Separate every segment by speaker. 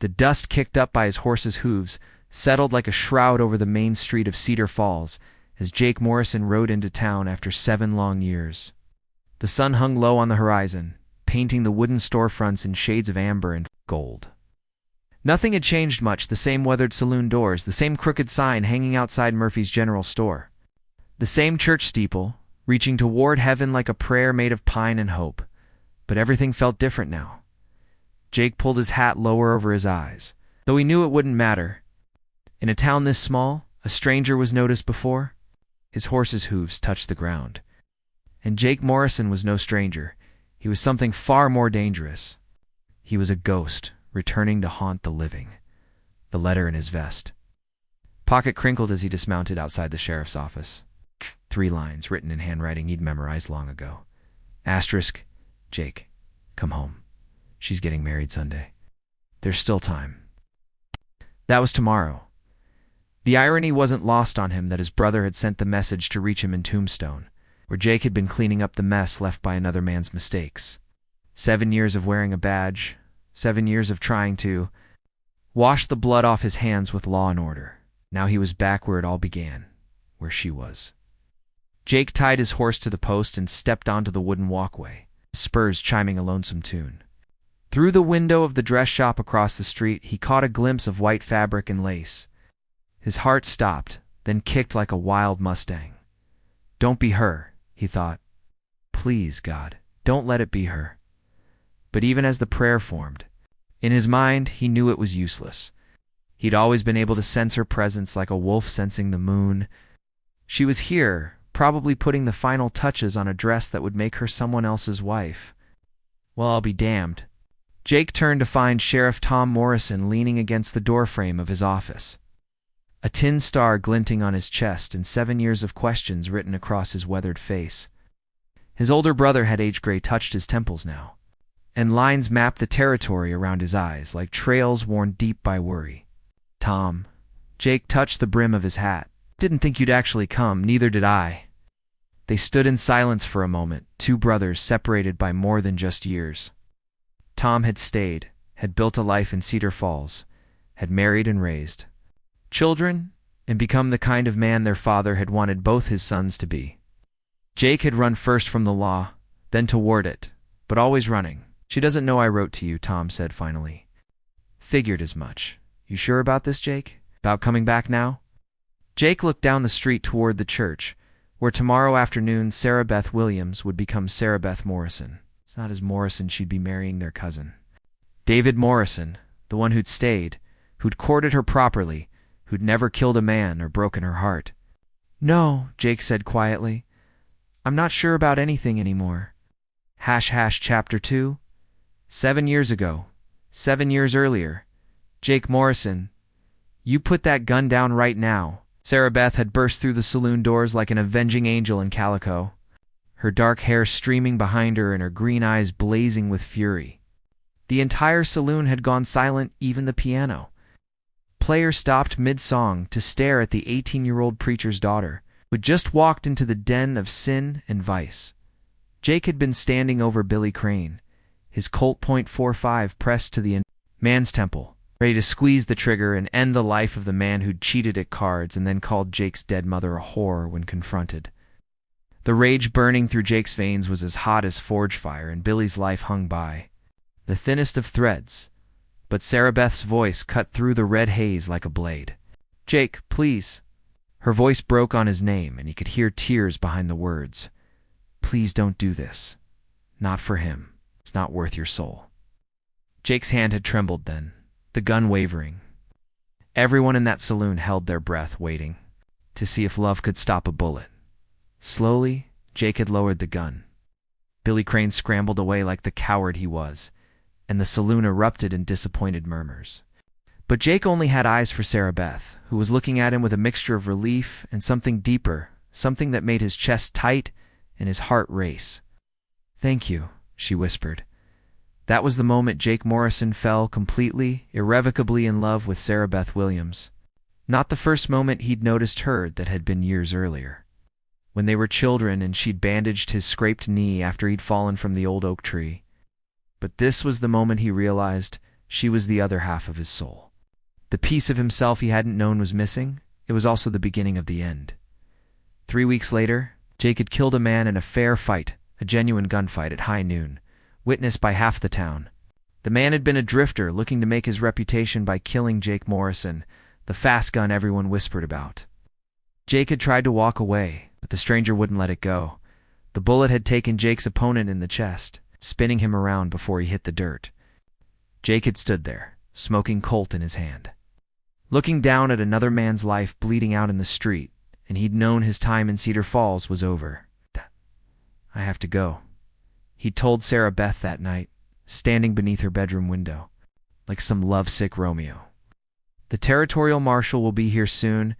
Speaker 1: The dust kicked up by his horse's hooves settled like a shroud over the main street of Cedar Falls as Jake Morrison rode into town after 7 long years. The sun hung low on the horizon, painting the wooden storefronts in shades of amber and gold. Nothing had changed much, the same weathered saloon doors, the same crooked sign hanging outside Murphy's General Store. The same church steeple, reaching toward heaven like a prayer made of pine and hope. But everything felt different now. Jake pulled his hat lower over his eyes, though he knew it wouldn't matter. In a town this small, a stranger was noticed before. His horse's hooves touched the ground. And Jake Morrison was no stranger. He was something far more dangerous. He was a ghost, returning to haunt the living. The letter in his vest. Pocket crinkled as he dismounted outside the sheriff's office. 3 lines written in handwriting he'd memorized long ago. Asterisk, Jake, come home. She's getting married Sunday. There's still time. That was tomorrow. The irony wasn't lost on him that his brother had sent the message to reach him in Tombstone, where Jake had been cleaning up the mess left by another man's mistakes. 7 years of wearing a badge, 7 years of trying to wash the blood off his hands with law and order. Now he was back where it all began, where she was. Jake tied his horse to the post and stepped onto the wooden walkway, spurs chiming a lonesome tune. Through the window of the dress shop across the street, he caught a glimpse of white fabric and lace. His heart stopped, then kicked like a wild Mustang. Don't be her, he thought. Please, God, don't let it be her. But even as the prayer formed, in his mind he knew it was useless. He'd always been able to sense her presence like a wolf sensing the moon. She was here, probably putting the final touches on a dress that would make her someone else's wife. Well, I'll be damned. Jake turned to find Sheriff Tom Morrison leaning against the doorframe of his office. A tin star glinting on his chest and 7 years of questions written across his weathered face. His older brother had age-gray touched his temples now, and lines mapped the territory around his eyes like trails worn deep by worry. Tom. Jake touched the brim of his hat. Didn't think you'd actually come, neither did I. They stood in silence for a moment, 2 brothers separated by more than just years. Tom had stayed, had built a life in Cedar Falls, had married and raised children, and become the kind of man their father had wanted both his sons to be. Jake had run first from the law, then toward it, but always running. She doesn't know I wrote to you, Tom said finally. Figured as much. You sure about this, Jake? About coming back now? Jake looked down the street toward the church, where tomorrow afternoon Sarah Beth Williams would become Sarah Beth Morrison. It's not as Morrison she'd be marrying their cousin. David Morrison, the one who'd stayed, who'd courted her properly, who'd never killed a man or broken her heart. No, Jake said quietly. I'm not sure about anything anymore. # Chapter 2. 7 years ago, 7 years earlier. Jake Morrison, you put that gun down right now. Sarah Beth had burst through the saloon doors like an avenging angel in calico, her dark hair streaming behind her and her green eyes blazing with fury. The entire saloon had gone silent, even the piano. Player stopped mid-song to stare at the 18-year-old preacher's daughter, who had just walked into the den of sin and vice. Jake had been standing over Billy Crane, his Colt .45 pressed to the man's temple, ready to squeeze the trigger and end the life of the man who'd cheated at cards and then called Jake's dead mother a whore when confronted. The rage burning through Jake's veins was as hot as forge fire, and Billy's life hung by, the thinnest of threads, but Sarah Beth's voice cut through the red haze like a blade. Jake, please. Her voice broke on his name, and he could hear tears behind the words. Please don't do this. Not for him. It's not worth your soul. Jake's hand had trembled then, the gun wavering. Everyone in that saloon held their breath, waiting to see if love could stop a bullet. Slowly, Jake had lowered the gun. Billy Crane scrambled away like the coward he was, and the saloon erupted in disappointed murmurs. But Jake only had eyes for Sarah Beth, who was looking at him with a mixture of relief and something deeper, something that made his chest tight and his heart race. Thank you, she whispered. That was the moment Jake Morrison fell completely, irrevocably in love with Sarah Beth Williams. Not the first moment he'd noticed her that had been years earlier, when they were children and she'd bandaged his scraped knee after he'd fallen from the old oak tree. But this was the moment he realized She was the other half of his soul. The piece of himself he hadn't known was missing. It was also the beginning of the end. 3 weeks later, Jake had killed a man in a fair fight, a genuine gunfight at high noon, witnessed by half the town. The man had been a drifter looking to make his reputation by killing Jake Morrison, the fast gun everyone whispered about. Jake had tried to walk away, but the stranger wouldn't let it go. The bullet had taken Jake's opponent in the chest, spinning him around before he hit the dirt. Jake had stood there, smoking Colt in his hand, looking down at another man's life bleeding out in the street, and he'd known his time in Cedar Falls was over. "I have to go," he'd told Sarah Beth that night, standing beneath her bedroom window, like some lovesick Romeo. "The territorial marshal will be here soon,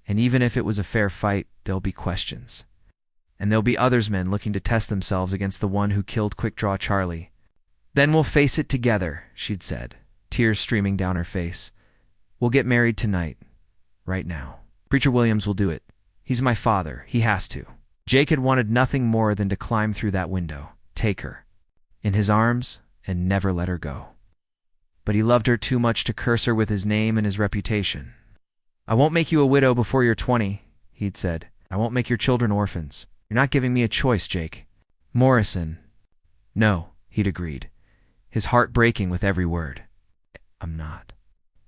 Speaker 1: and even if it was a fair fight, there'll be questions. And there'll be others men looking to test themselves against the one who killed Quick Draw Charlie. Then we'll face it together," she'd said, tears streaming down her face. "We'll get married tonight, right now. Preacher Williams will do it. He's my father. He has to." Jake had wanted nothing more than to climb through that window, take her in his arms, and never let her go. But he loved her too much to curse her with his name and his reputation. "I won't make you a widow before you're 20, he'd said. "I won't make your children orphans. You're not giving me a choice, Jake." "Morrison." "No," he'd agreed, his heart breaking with every word. "I'm not."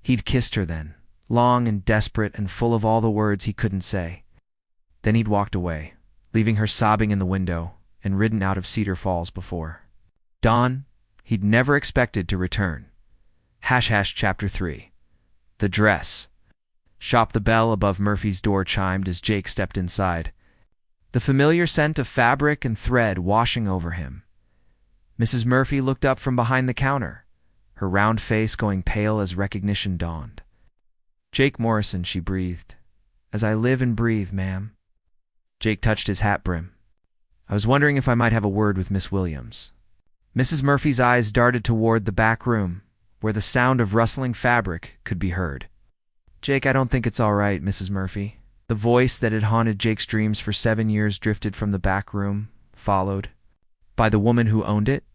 Speaker 1: He'd kissed her then, long and desperate and full of all the words he couldn't say. Then he'd walked away, leaving her sobbing in the window, and ridden out of Cedar Falls before dawn. He'd never expected to return. Chapter 3. The Dress. Shop. The bell above Murphy's door chimed as Jake stepped inside, the familiar scent of fabric and thread washing over him. Mrs. Murphy looked up from behind the counter, her round face going pale as recognition dawned. "Jake Morrison," she breathed. "As I live and breathe, ma'am." Jake touched his hat brim. "I was wondering if I might have a word with Miss Williams." Mrs. Murphy's eyes darted toward the back room, where the sound of rustling fabric could be heard. "Jake, I don't think it's all right, Mrs. Murphy." The voice that had haunted Jake's dreams for 7 years drifted from the back room, followed by the woman who owned it.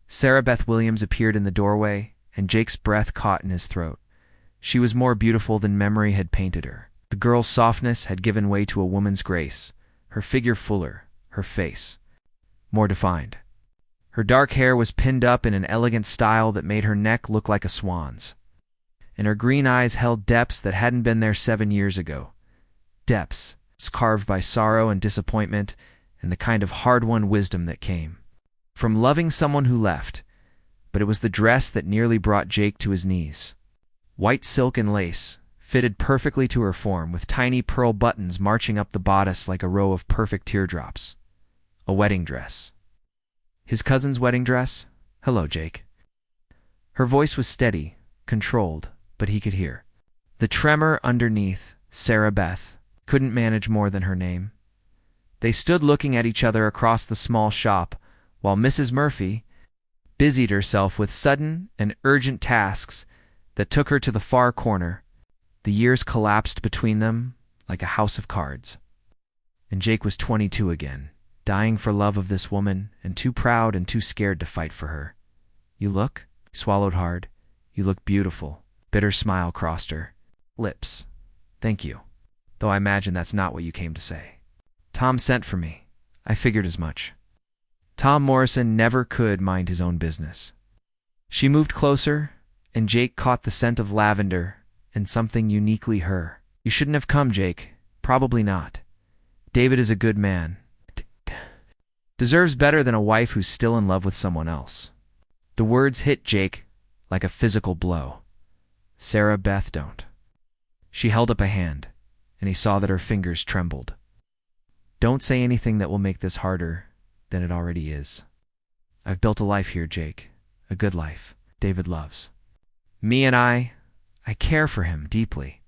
Speaker 1: Sarah Beth Williams appeared in the doorway, and Jake's breath caught in his throat. She was more beautiful than memory had painted her. The girl's softness had given way to a woman's grace, her figure fuller, her face more defined. Her dark hair was pinned up in an elegant style that made her neck look like a swan's, and her green eyes held depths that hadn't been there 7 years ago. Depths carved by sorrow and disappointment and the kind of hard-won wisdom that came from loving someone who left. But it was the dress that nearly brought Jake to his knees. White silk and lace, fitted perfectly to her form, with tiny pearl buttons marching up the bodice like a row of perfect teardrops. A wedding dress. His cousin's wedding dress? "Hello, Jake." Her voice was steady, controlled, but he could hear the tremor underneath. Sarah Beth couldn't manage more than her name. They stood looking at each other across the small shop, while Mrs. Murphy busied herself with sudden and urgent tasks that took her to the far corner. The years collapsed between them like a house of cards. And Jake was 22 again, dying for love of this woman, and too proud and too scared to fight for her. "You look," he swallowed hard. "You look beautiful." Bitter smile crossed her lips. "Thank you. Though I imagine that's not what you came to say." "Tom sent for me. I figured as much." Tom Morrison never could mind his own business. She moved closer, and Jake caught the scent of lavender and something uniquely her. "You shouldn't have come, Jake. Probably not. David is a good man. Deserves better than a wife who's still in love with someone else." The words hit Jake like a physical blow. "Sarah Beth, don't." She held up a hand, and he saw that her fingers trembled. "Don't say anything that will make this harder than it already is. I've built a life here, Jake. A good life. David loves me, and I care for him deeply.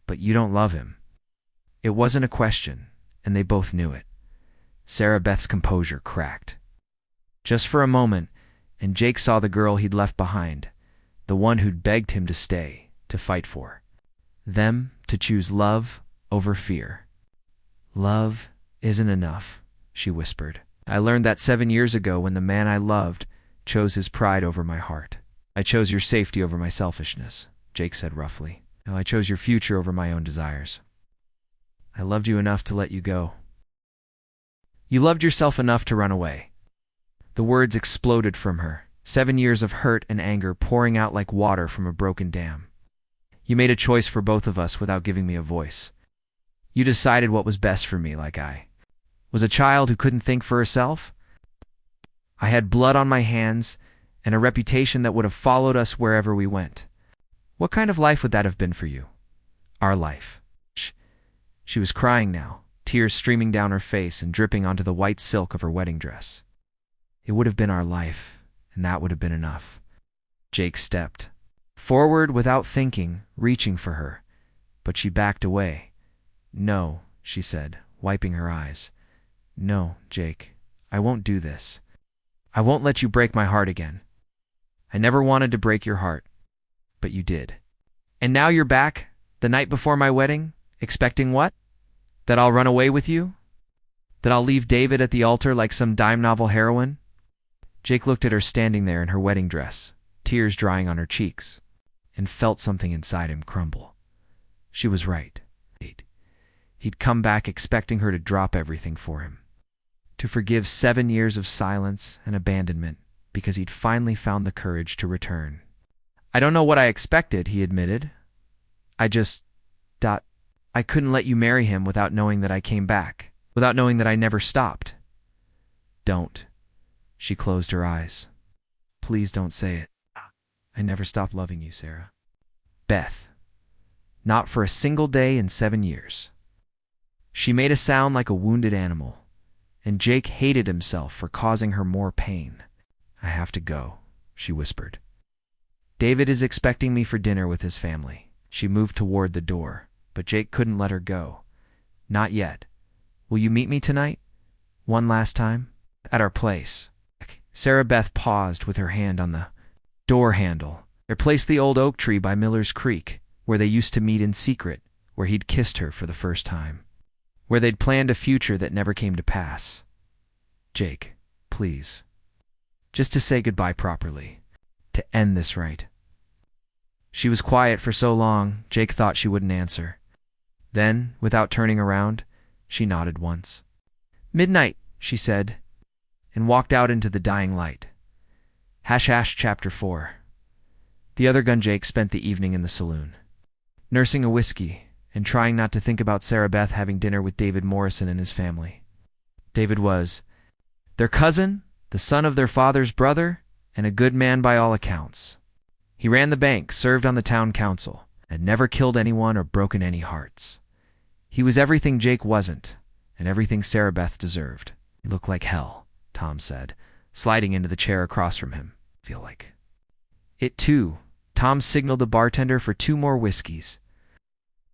Speaker 1: But you don't love him." It wasn't a question, and they both knew it. Sarah Beth's composure cracked. Just for a moment, and Jake saw the girl he'd left behind, the one who'd begged him to stay, to fight for them, to choose love over fear. "Love isn't enough," she whispered. "I learned that 7 years ago when the man I loved chose his pride over my heart." I chose your safety over my selfishness, Jake said roughly. No, I chose your future over my own desires. I loved you enough to let you go. You loved yourself enough to run away. The words exploded from her, 7 years of hurt and anger pouring out like water from a broken dam. You made a choice for both of us without giving me a voice. You decided what was best for me, like I was a child who couldn't think for herself. I had blood on my hands and a reputation that would have followed us wherever we went. What kind of life would that have been for you? Our life. She was crying now, tears streaming down her face and dripping onto the white silk of her wedding dress. It would have been our life, and that would have been enough. Jake stepped forward without thinking, reaching for her, but she backed away. No, she said, wiping her eyes. No, Jake, I won't do this. I won't let you break my heart again. I never wanted to break your heart, but you did. And now you're back, the night before my wedding, expecting what? That I'll run away with you? That I'll leave David at the altar like some dime novel heroine? Jake looked at her standing there in her wedding dress, tears drying on her cheeks, and felt something inside him crumble. She was right. He'd come back expecting her to drop everything for him, to forgive 7 years of silence and abandonment because he'd finally found the courage to return. I don't know what I expected, he admitted. I couldn't let you marry him without knowing that I came back, without knowing that I never stopped. Don't. She closed her eyes. Please don't say it. I never stopped loving you, Sarah. Beth. Not for a single day in 7 years. She made a sound like a wounded animal, and Jake hated himself for causing her more pain. I have to go, she whispered. David is expecting me for dinner with his family. She moved toward the door, but Jake couldn't let her go. Not yet. Will you meet me tonight? One last time? At our place. Sarah Beth paused with her hand on the door handle. They placed the old oak tree by Miller's Creek, where they used to meet in secret, where he'd kissed her for the first time, where they'd planned a future that never came to pass. Jake, please. Just to say goodbye properly. To end this right. She was quiet for so long, Jake thought she wouldn't answer. Then, without turning around, she nodded once. Midnight, she said, and walked out into the dying light. Chapter 4. The other gun Jake spent the evening in the saloon, nursing a whiskey and trying not to think about Sarah Beth having dinner with David Morrison and his family. David was their cousin, the son of their father's brother, and a good man by all accounts. He ran the bank, served on the town council, had never killed anyone or broken any hearts. He was everything Jake wasn't, and everything Sarah Beth deserved. He looked like hell, Tom said, sliding into the chair across from him. Feel like it too. Tom signaled the bartender for 2 more whiskeys.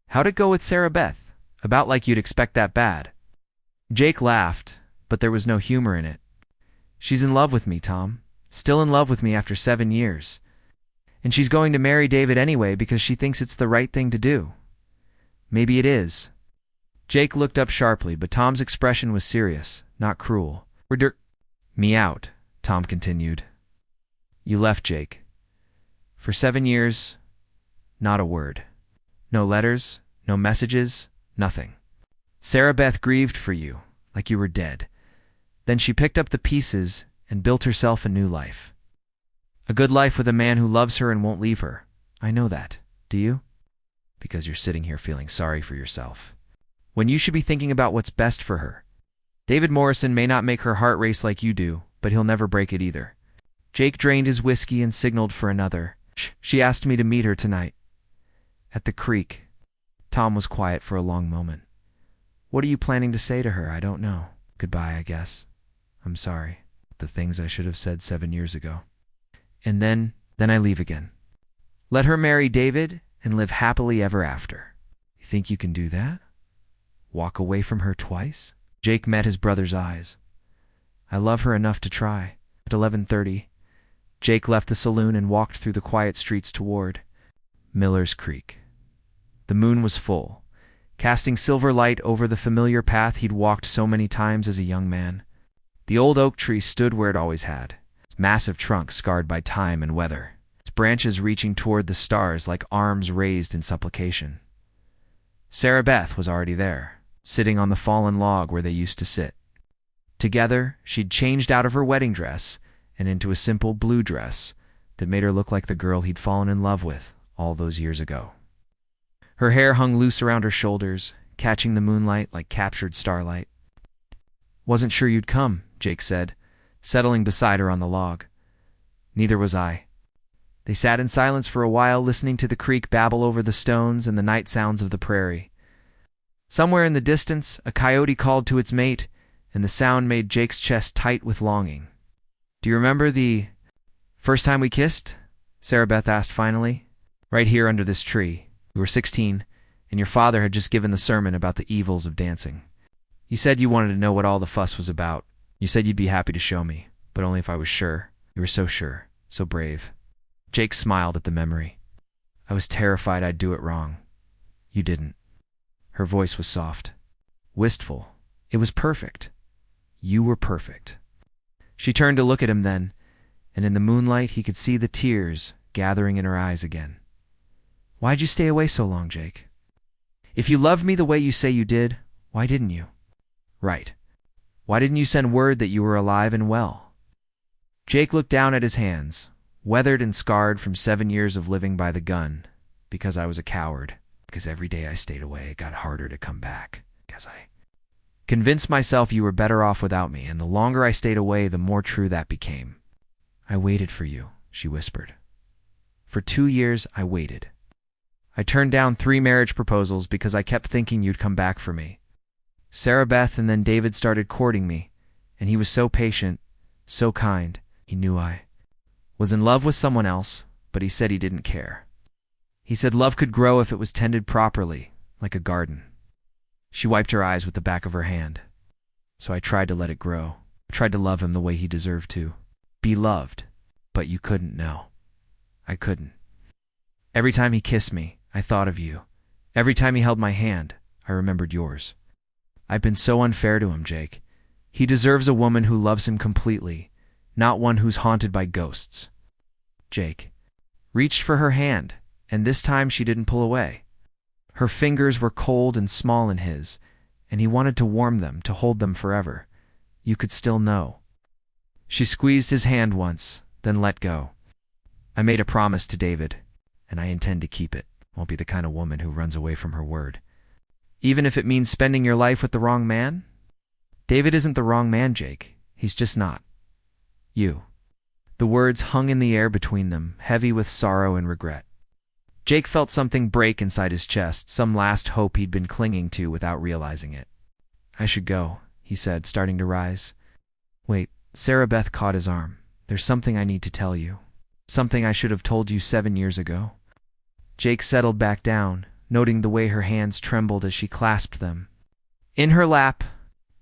Speaker 1: How'd it go with Sarah Beth? About like you'd expect that bad. Jake laughed, but there was no humor in it. She's in love with me, Tom. Still in love with me after 7 years. And she's going to marry David anyway because she thinks it's the right thing to do. Maybe it is. Jake looked up sharply, but Tom's expression was serious, not cruel. Me out, Tom continued. You left, Jake. For 7 years, not a word. No letters, no messages, nothing. Sarah Beth grieved for you, like you were dead. Then she picked up the pieces and built herself a new life. A good life with a man who loves her and won't leave her. I know that. Do you? Because you're sitting here feeling sorry for yourself, when you should be thinking about what's best for her. David Morrison may not make her heart race like you do, but he'll never break it either. Jake drained his whiskey and signaled for another. She asked me to meet her tonight. At the creek. Tom was quiet for a long moment. What are you planning to say to her? I don't know. Goodbye, I guess. I'm sorry. The things I should have said 7 years ago. And then I leave again. Let her marry David and live happily ever after. You think you can do that? Walk away from her twice? Jake met his brother's eyes. I love her enough to try. At 11:30, Jake left the saloon and walked through the quiet streets toward Miller's Creek. The moon was full, casting silver light over the familiar path he'd walked so many times as a young man. The old oak tree stood where it always had, its massive trunk scarred by time and weather, its branches reaching toward the stars like arms raised in supplication. Sarah Beth was already there, sitting on the fallen log where they used to sit. Together, she'd changed out of her wedding dress and into a simple blue dress that made her look like the girl he'd fallen in love with all those years ago. Her hair hung loose around her shoulders, catching the moonlight like captured starlight. "Wasn't sure you'd come," Jake said, settling beside her on the log. "Neither was I." They sat in silence for a while, listening to the creek babble over the stones and the night sounds of the prairie. Somewhere in the distance, a coyote called to its mate, and the sound made Jake's chest tight with longing. "Do you remember the first time we kissed?" Sarah Beth asked finally. "Right here under this tree. We were 16, and your father had just given the sermon about the evils of dancing. You said you wanted to know what all the fuss was about. You said you'd be happy to show me, but only if I was sure. You were so sure, so brave." Jake smiled at the memory. "I was terrified I'd do it wrong. You didn't." Her voice was soft, wistful. "It was perfect. You were perfect." She turned to look at him then, and in the moonlight he could see the tears gathering in her eyes again. "Why'd you stay away so long, Jake? If you loved me the way you say you did, why didn't you? Right. Why didn't you send word that you were alive and well?" Jake looked down at his hands, weathered and scarred from 7 years of living by the gun. "Because I was a coward. Because every day I stayed away, it got harder to come back. Because I convinced myself you were better off without me, and the longer I stayed away, the more true that became. I waited for you," she whispered. "For 2 years, I waited. I turned down 3 marriage proposals because I kept thinking you'd come back for me. Sarah Beth and then David started courting me, and he was so patient, so kind. He knew I was in love with someone else, but he said he didn't care. He said love could grow if it was tended properly, like a garden." She wiped her eyes with the back of her hand. "So I tried to let it grow. I tried to love him the way he deserved to. Be loved. But you couldn't know. I couldn't. Every time he kissed me, I thought of you. Every time he held my hand, I remembered yours. I've been so unfair to him, Jake. He deserves a woman who loves him completely, not one who's haunted by ghosts." Jake reached for her hand, and this time she didn't pull away. Her fingers were cold and small in his, and he wanted to warm them, to hold them forever. You could still know. She squeezed his hand once, then let go. "I made a promise to David, and I intend to keep it. Won't be the kind of woman who runs away from her word. Even if it means spending your life with the wrong man? David isn't the wrong man, Jake. He's just not. You." The words hung in the air between them, heavy with sorrow and regret. Jake felt something break inside his chest, some last hope he'd been clinging to without realizing it. "I should go," he said, starting to rise. "Wait." Sarah Beth caught his arm. "There's something I need to tell you. Something I should have told you 7 years ago." Jake settled back down, noting the way her hands trembled as she clasped them. In her lap,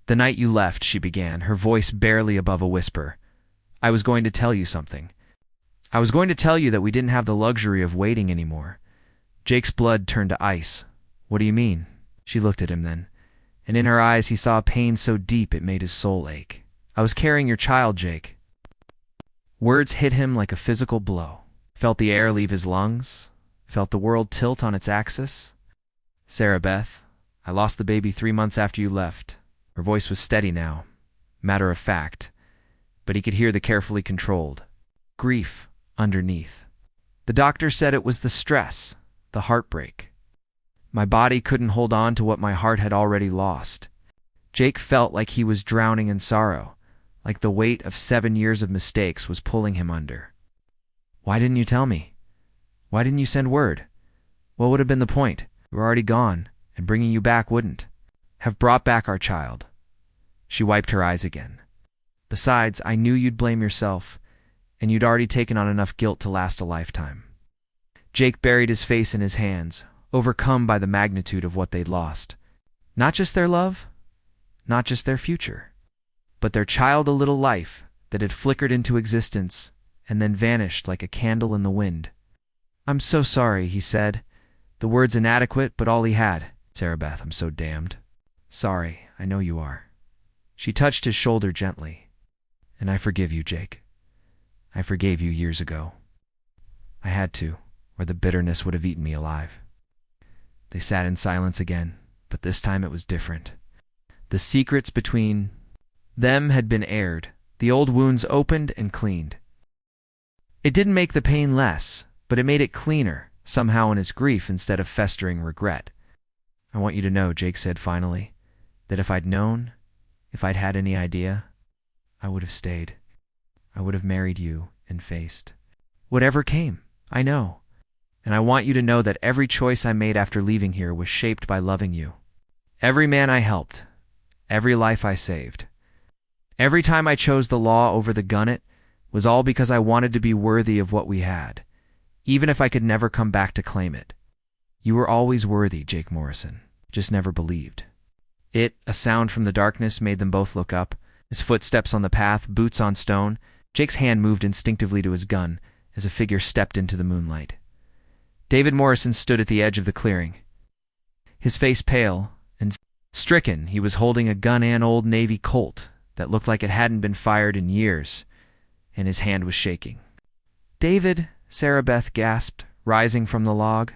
Speaker 1: "The night you left," she began, her voice barely above a whisper. "I was going to tell you something. I was going to tell you that we didn't have the luxury of waiting anymore." Jake's blood turned to ice. "What do you mean?" She looked at him then, and in her eyes he saw a pain so deep it made his soul ache. "I was carrying your child, Jake." Words hit him like a physical blow. Felt the air leave his lungs. Felt the world tilt on its axis. "Sarah Beth, I lost the baby 3 months after you left." Her voice was steady now, matter of fact, but he could hear the carefully controlled grief underneath. "The doctor said it was the stress, the heartbreak. My body couldn't hold on to what my heart had already lost." Jake felt like he was drowning in sorrow, like the weight of 7 years of mistakes was pulling him under. "Why didn't you tell me? Why didn't you send word? What would have been the point? We were already gone, and bringing you back wouldn't have brought back our child." She wiped her eyes again. "Besides, I knew you'd blame yourself, and you'd already taken on enough guilt to last a lifetime." Jake buried his face in his hands, overcome by the magnitude of what they'd lost. Not just their love, not just their future, but their child, a little life that had flickered into existence and then vanished like a candle in the wind. "I'm so sorry," he said, the words inadequate but all he had. "Sarah Beth, I'm so damned sorry. I know you are." She touched his shoulder gently. "And I forgive you, Jake. I forgave you years ago." I had to, or the bitterness would have eaten me alive. They sat in silence again, but this time it was different. The secrets between them had been aired, the old wounds opened and cleaned. It didn't make the pain less, but it made it cleaner, somehow in its grief instead of festering regret. I want you to know, Jake said finally, that if I'd known, if I'd had any idea, I would have stayed. I would have married you and faced whatever came, I know. And I want you to know that every choice I made after leaving here was shaped by loving you. Every man I helped, every life I saved, every time I chose the law over the gunnet was all because I wanted to be worthy of what we had, even if I could never come back to claim it. You were always worthy, Jake Morrison, just never believed. A sound from the darkness made them both look up. His footsteps on the path, boots on stone. Jake's hand moved instinctively to his gun as a figure stepped into the moonlight. David Morrison stood at the edge of the clearing. His face pale and stricken, he was holding a gun, an old Navy Colt that looked like it hadn't been fired in years, and his hand was shaking. "David," Sarah Beth gasped, rising from the log.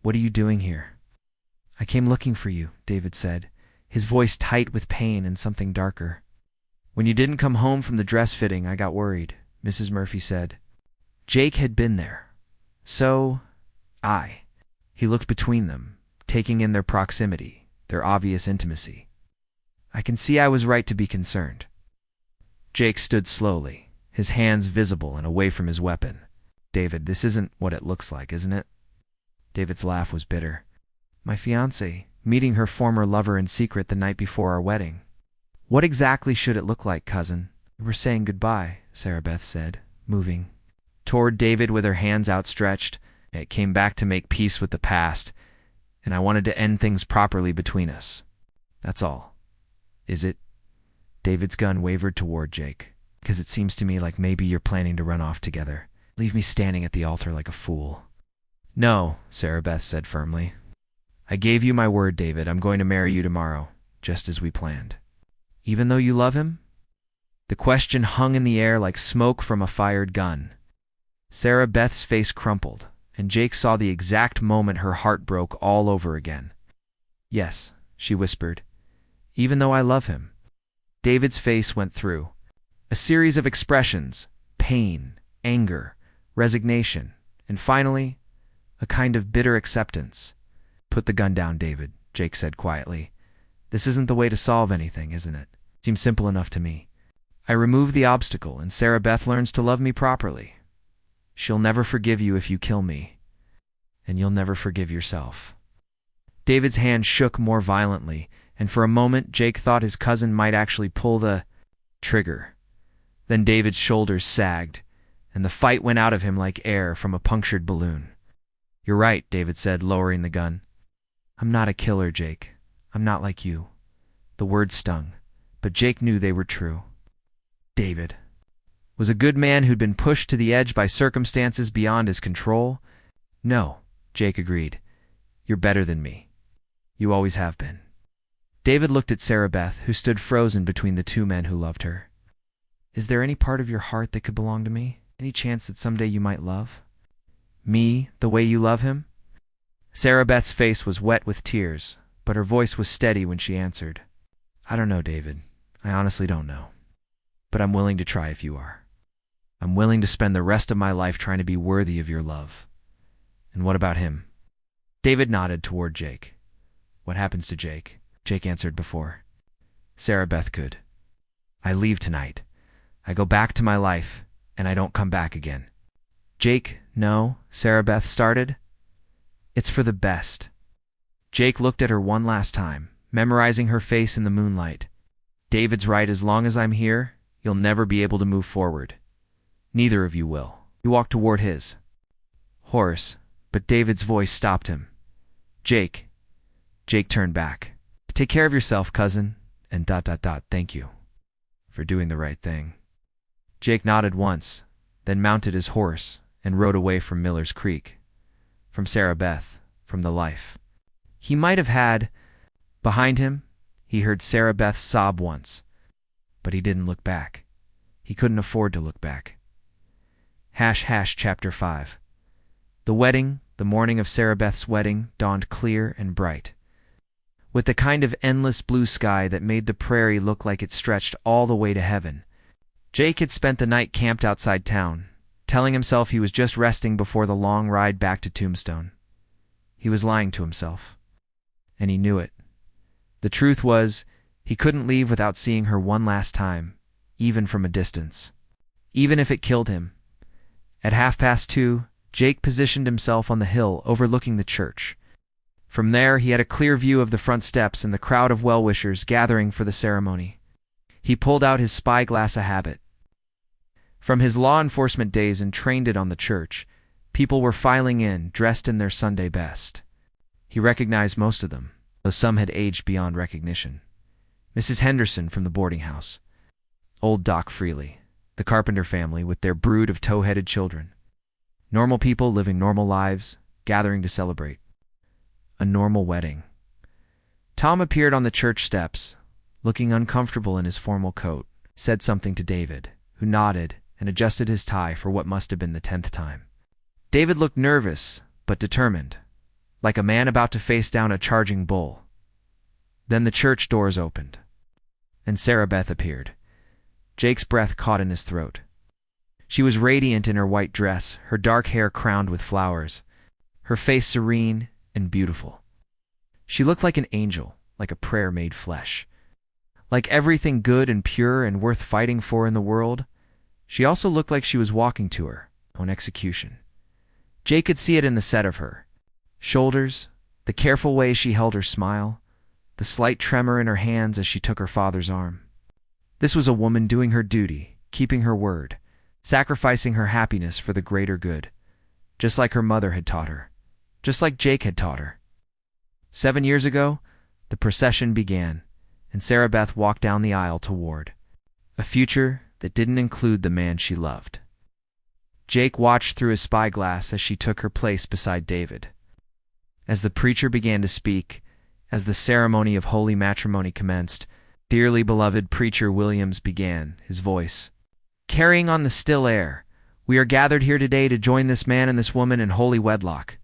Speaker 1: "What are you doing here?" "I came looking for you," David said, his voice tight with pain and something darker. "When you didn't come home from the dress fitting, I got worried," Mrs. Murphy said. Jake had been there. So, He looked between them, taking in their proximity, their obvious intimacy. "I can see I was right to be concerned." Jake stood slowly, his hands visible and away from his weapon. "David, this isn't what it looks like, isn't it?" David's laugh was bitter. "My fiancée, meeting her former lover in secret the night before our wedding." "What exactly should it look like, cousin?" "We're saying goodbye," Sarah Beth said, moving toward David with her hands outstretched. "It came back to make peace with the past, and I wanted to end things properly between us. That's all." "Is it?" David's gun wavered toward Jake. "Because it seems to me like maybe you're planning to run off together. Leave me standing at the altar like a fool." "No," Sarah Beth said firmly. "I gave you my word, David. I'm going to marry you tomorrow, just as we planned." "Even though you love him?" The question hung in the air like smoke from a fired gun. Sarah Beth's face crumpled, and Jake saw the exact moment her heart broke all over again. "Yes," she whispered, "even though I love him." David's face went through a series of expressions: pain, anger, resignation, and finally, a kind of bitter acceptance. "Put the gun down, David," Jake said quietly. "This isn't the way to solve anything, isn't it? Seems simple enough to me. I remove the obstacle, and Sarah Beth learns to love me properly. She'll never forgive you if you kill me, and you'll never forgive yourself." David's hand shook more violently, and for a moment Jake thought his cousin might actually pull the trigger. Then David's shoulders sagged, and the fight went out of him like air from a punctured balloon. "You're right," David said, lowering the gun. "I'm not a killer, Jake. I'm not like you." The words stung, but Jake knew they were true. David was a good man who'd been pushed to the edge by circumstances beyond his control. "No," Jake agreed. "You're better than me. You always have been." David looked at Sarah Beth, who stood frozen between the two men who loved her. "Is there any part of your heart that could belong to me? Any chance that someday you might love me the way you love him?" Sarah Beth's face was wet with tears, but her voice was steady when she answered. "I don't know, David. I honestly don't know. But I'm willing to try if you are. I'm willing to spend the rest of my life trying to be worthy of your love." "And what about him?" David nodded toward Jake. "What happens to Jake?" Jake answered before Sarah Beth could. "I leave tonight. I go back to my life, and I don't come back again." "Jake, no," Sarah Beth started. "It's for the best." Jake looked at her one last time, memorizing her face in the moonlight. "David's right. As long as I'm here, you'll never be able to move forward. Neither of you will." He walked toward his horse, but David's voice stopped him. "Jake." Jake turned back. "Take care of yourself, cousin, and ... thank you for doing the right thing." Jake nodded once, then mounted his horse and rode away from Miller's Creek, from Sarah Beth, from the life he might have had. Behind him, he heard Sarah Beth sob once, but he didn't look back. He couldn't afford to look back. Chapter 5. The morning of Sarah Beth's wedding, dawned clear and bright, with the kind of endless blue sky that made the prairie look like it stretched all the way to heaven. Jake had spent the night camped outside town, telling himself he was just resting before the long ride back to Tombstone. He was lying to himself, and he knew it. The truth was, he couldn't leave without seeing her one last time, even from a distance. Even if it killed him. At 2:30, Jake positioned himself on the hill overlooking the church. From there, he had a clear view of the front steps and the crowd of well-wishers gathering for the ceremony. He pulled out his spyglass, a habit from his law enforcement days, and trained it on the church. People were filing in, dressed in their Sunday best. He recognized most of them, though some had aged beyond recognition. Mrs. Henderson from the boarding house. Old Doc Freely, the Carpenter family with their brood of tow-headed children. Normal people living normal lives, gathering to celebrate. A normal wedding. Tom appeared on the church steps, looking uncomfortable in his formal coat, said something to David, who nodded and adjusted his tie for what must have been the 10th time. David looked nervous, but determined, like a man about to face down a charging bull. Then the church doors opened, and Sarah Beth appeared. Jake's breath caught in his throat. She was radiant in her white dress, her dark hair crowned with flowers, her face serene and beautiful. She looked like an angel, like a prayer made flesh. Like everything good and pure and worth fighting for in the world, she also looked like she was walking to her own execution. Jake could see it in the set of her shoulders, the careful way she held her smile, the slight tremor in her hands as she took her father's arm. This was a woman doing her duty, keeping her word, sacrificing her happiness for the greater good, just like her mother had taught her, just like Jake had taught her. 7 years ago, the procession began, and Sarah Beth walked down the aisle toward a future that didn't include the man she loved. Jake watched through his spyglass as she took her place beside David. As the preacher began to speak, as the ceremony of holy matrimony commenced, dearly beloved Preacher Williams began, his voice carrying on the still air. "We are gathered here today to join this man and this woman in holy wedlock. ...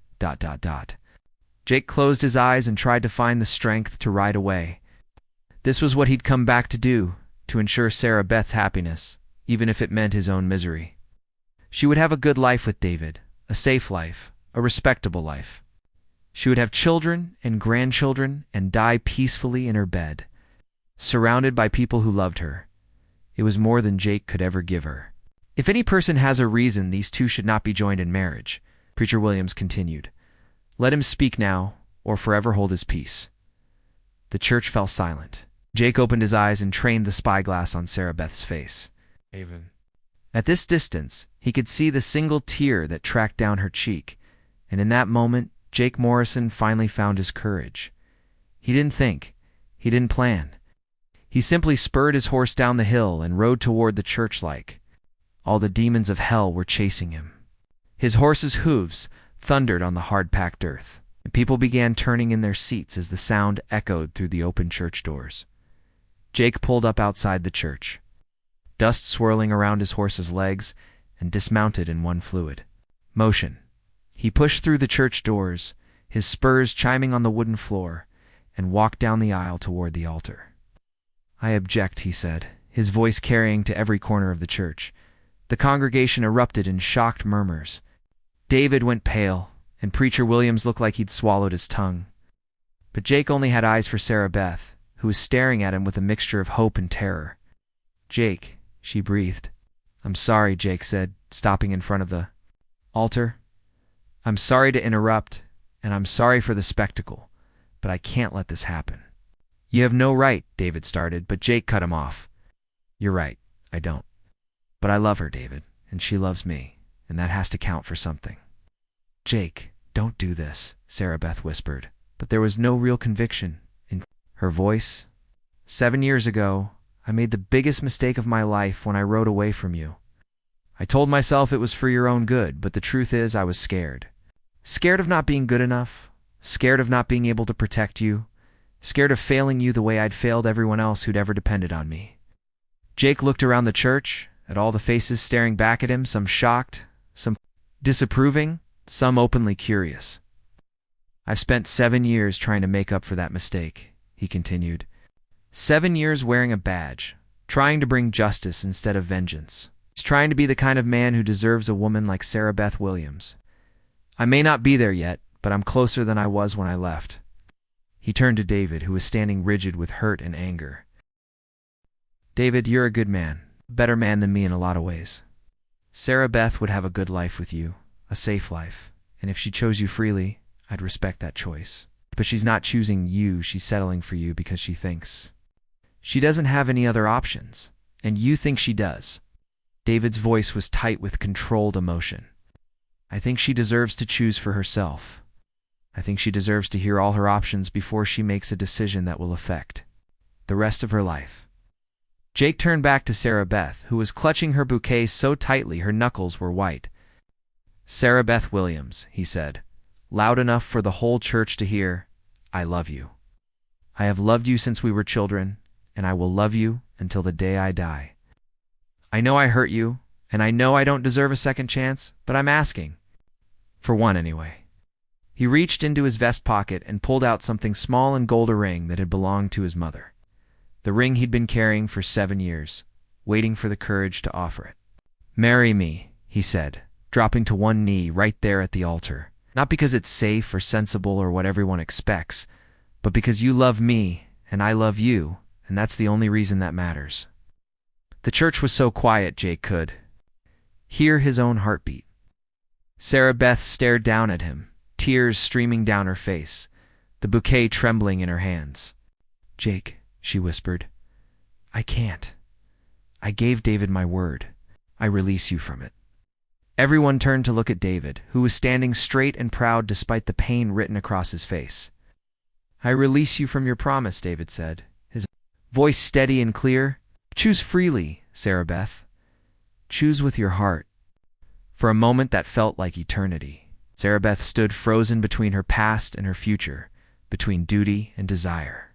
Speaker 1: Jake closed his eyes and tried to find the strength to ride away. This was what he'd come back to do, to ensure Sarah Beth's happiness, even if it meant his own misery. She would have a good life with David, a safe life, a respectable life. She would have children and grandchildren and die peacefully in her bed, surrounded by people who loved her. It was more than Jake could ever give her. If any person has a reason these two should not be joined in marriage," Preacher Williams continued, "let him speak now, or forever hold his peace." The church fell silent. Jake opened his eyes and trained the spyglass on Sarah Beth's face. At this distance, he could see the single tear that tracked down her cheek, and in that moment, Jake Morrison finally found his courage. He didn't think. He didn't plan. He simply spurred his horse down the hill and rode toward the church like all the demons of hell were chasing him. His horse's hooves thundered on the hard-packed earth, and people began turning in their seats as the sound echoed through the open church doors. Jake pulled up outside the church, dust swirling around his horse's legs, and dismounted in one fluid motion. He pushed through the church doors, his spurs chiming on the wooden floor, and walked down the aisle toward the altar. "I object," he said, his voice carrying to every corner of the church. The congregation erupted in shocked murmurs. David went pale, and Preacher Williams looked like he'd swallowed his tongue. But Jake only had eyes for Sarah Beth, who was staring at him with a mixture of hope and terror. "Jake," she breathed. "I'm sorry," Jake said, stopping in front of the altar. "I'm sorry to interrupt, and I'm sorry for the spectacle, but I can't let this happen." "You have no right," David started, but Jake cut him off. "You're right, I don't. But I love her, David, and she loves me, and that has to count for something." "Jake, don't do this," Sarah Beth whispered, but there was no real conviction in her voice. "7 years ago, I made the biggest mistake of my life when I rode away from you. I told myself it was for your own good, but the truth is I was scared. Scared of not being good enough, scared of not being able to protect you, scared of failing you the way I'd failed everyone else who'd ever depended on me." Jake looked around the church, at all the faces staring back at him, some shocked, some disapproving, some openly curious. "I've spent 7 years trying to make up for that mistake," he continued. 7 years wearing a badge, trying to bring justice instead of vengeance. He's trying to be the kind of man who deserves a woman like Sarah Beth Williams. I may not be there yet, but I'm closer than I was when I left. He turned to David, who was standing rigid with hurt and anger. "David, you're a good man, a better man than me in a lot of ways. Sarah Beth would have a good life with you, a safe life, and if she chose you freely, I'd respect that choice. But she's not choosing you, she's settling for you because she thinks she doesn't have any other options, and you think she does." David's voice was tight with controlled emotion. "I think she deserves to choose for herself. I think she deserves to hear all her options before she makes a decision that will affect the rest of her life." Jake turned back to Sarah Beth, who was clutching her bouquet so tightly her knuckles were white. "Sarah Beth Williams," he said, loud enough for the whole church to hear, "I love you. I have loved you since we were children, and I will love you until the day I die. I know I hurt you, and I know I don't deserve a second chance, but I'm asking. For one, anyway." He reached into his vest pocket and pulled out something small and gold, a ring that had belonged to his mother. The ring he'd been carrying for 7 years, waiting for the courage to offer it. "Marry me," he said, dropping to one knee right there at the altar. "Not because it's safe or sensible or what everyone expects, but because you love me and I love you, and that's the only reason that matters." The church was so quiet Jake could hear his own heartbeat. Sarah Beth stared down at him, tears streaming down her face, the bouquet trembling in her hands. "Jake," she whispered, "I can't. I gave David my word. I release you from it." Everyone turned to look at David, who was standing straight and proud despite the pain written across his face. "I release you from your promise," David said, his voice steady and clear. "Choose freely, Sarah Beth. Choose with your heart." For a moment that felt like eternity. Sarah Beth stood frozen between her past and her future, between duty and desire,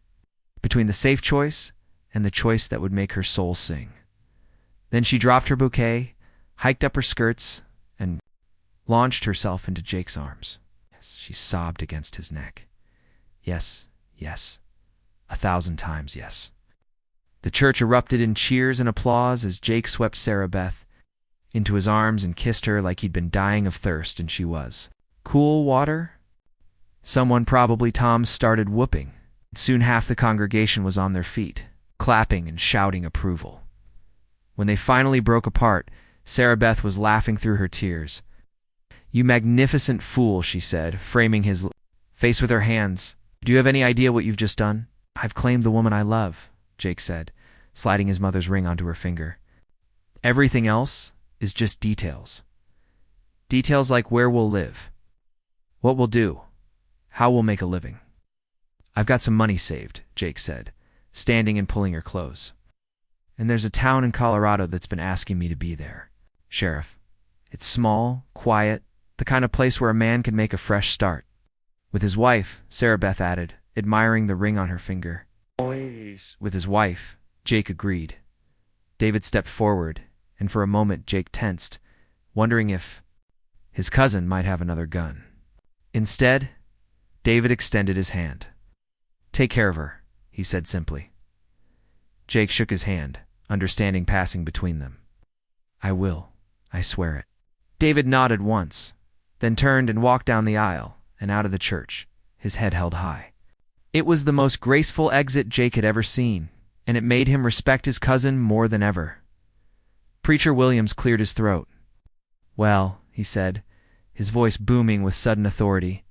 Speaker 1: between the safe choice and the choice that would make her soul sing. Then she dropped her bouquet, hiked up her skirts, and launched herself into Jake's arms. Yes, she sobbed against his neck. Yes, yes, 1,000 times yes. The church erupted in cheers and applause as Jake swept Sarah Beth into his arms and kissed her like he'd been dying of thirst, and she was. "Cool water?" Someone, probably Tom, started whooping. Soon half the congregation was on their feet, clapping and shouting approval. When they finally broke apart, Sarah Beth was laughing through her tears. "You magnificent fool," she said, framing his face with her hands. "Do you have any idea what you've just done?" "I've claimed the woman I love," Jake said, sliding his mother's ring onto her finger. "Everything else is just details. Details like where we'll live, what we'll do, how we'll make a living." "I've got some money saved," Jake said, standing and pulling her close. "And there's a town in Colorado that's been asking me to be there, Sheriff. It's small, quiet, the kind of place where a man can make a fresh start. With his wife," Sarah Beth added, admiring the ring on her finger. "Always." "With his wife," Jake agreed. David stepped forward, and for a moment Jake tensed, wondering if his cousin might have another gun. Instead, David extended his hand. "Take care of her," he said simply. Jake shook his hand, understanding passing between them. "I will. I swear it." David nodded once, then turned and walked down the aisle and out of the church, his head held high. It was the most graceful exit Jake had ever seen, and it made him respect his cousin more than ever. Preacher Williams cleared his throat. "Well," he said, his voice booming with sudden authority,